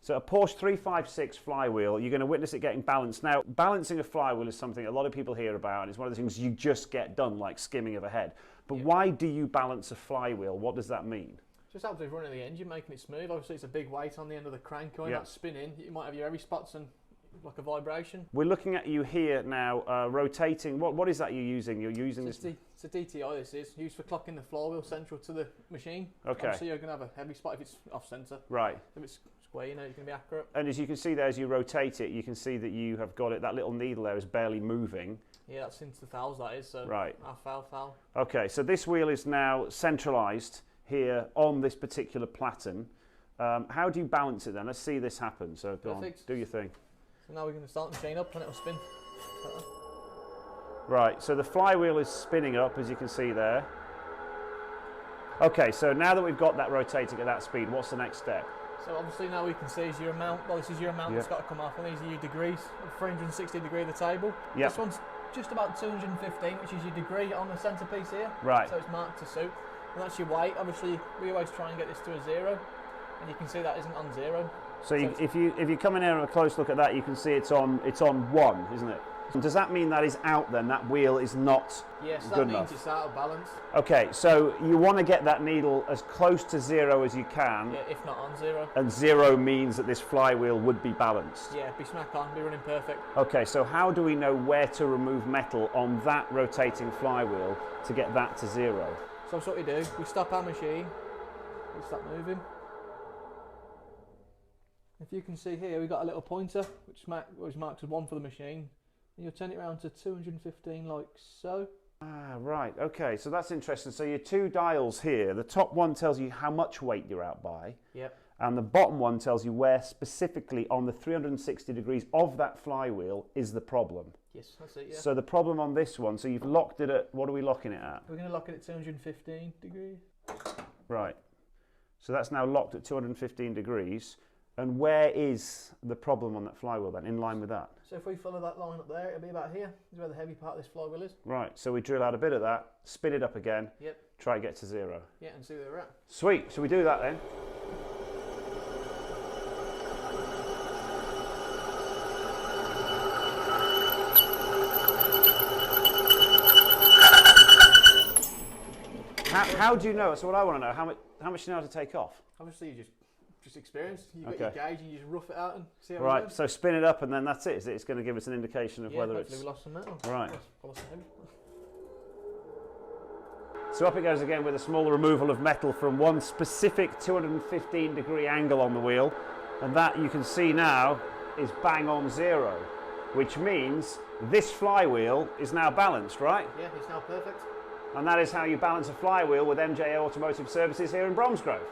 So a Porsche 356 flywheel, you're going to witness it getting balanced. Now, balancing a flywheel is something a lot of people hear about, and it's one of the things you just get done, like skimming of a head. But why do you balance a flywheel? What does that mean? Just helps with running the engine, making it smooth. Obviously, it's a big weight on the end of the crank. When that's spinning, you might have your heavy spots and like a vibration. We're looking at you here now, rotating. What is that you're using? You're using this. It's a DTI. This is used for clocking the flywheel central to the machine. Okay. So you're going to have a heavy spot if it's off centre. Right. If it's square, you know, it's going to be accurate. And as you can see there, as you rotate it, you can see that you have got it. That little needle there is barely moving. Yeah, that's into the fouls. That is. So right. Foul. Okay. So this wheel is now centralised here on this particular platen. How do you balance it then? Let's see this happen. So go on, do your thing. So now we're going to start the machine up and it'll spin. Right, so the flywheel is spinning up, as you can see there. Okay, so now that we've got that rotating at that speed, what's the next step? So obviously now we can see is your amount. Well, this is your amount that's got to come off, and these are your degrees. 360 degree of the table. Yep. This one's just about 215, which is your degree on the centrepiece here. Right. So it's marked to suit. And that's your weight. Obviously, we always try and get this to a 0, and you can see that isn't on 0. So if you come in here and have a close look at that, you can see it's on 1, isn't it? Does that mean that is out then? That wheel is not yes, good enough? Yes, that means it's out of balance. Okay, so you want to get that needle as close to 0 as you can. Yeah, if not on 0. And 0 means that this flywheel would be balanced. Yeah, be smack on, be running perfect. Okay, so how do we know where to remove metal on that rotating flywheel to get that to 0? So that's what we do. We stop our machine. We stop moving. If you can see here, we've got a little pointer, which was marked as 1 for the machine. And you'll turn it around to 215 like so. Ah, right, okay, so that's interesting. So your two dials here, the top one tells you how much weight you're out by. Yep. And the bottom one tells you where specifically on the 360 degrees of that flywheel is the problem. Yes, that's it, yeah. So the problem on this one, so you've locked it at, what are we locking it at? We're going to lock it at 215 degrees. Right. So that's now locked at 215 degrees. And where is the problem on that flywheel then, in line with that? So if we follow that line up there, it'll be about here. This is where the heavy part of this flywheel is. Right, so we drill out a bit of that, spin it up again, try and get to 0. Yeah, and see where we're at. Sweet, shall we do that then? How do you know? So what I want to know, how much do you know how to take off? Obviously, you just experience. You've got your gauge and you just rough it out and see how it right, goes. so spin it up and then that's it. Is it? It's going to give us an indication of whether it's... we lost some metal. Right. So So up it goes again with a small removal of metal from one specific 215 degree angle on the wheel. And that you can see now is bang on 0, which means this flywheel is now balanced, right? Yeah, it's now perfect. And that is how you balance a flywheel with MJ Automotive Services here in Bromsgrove.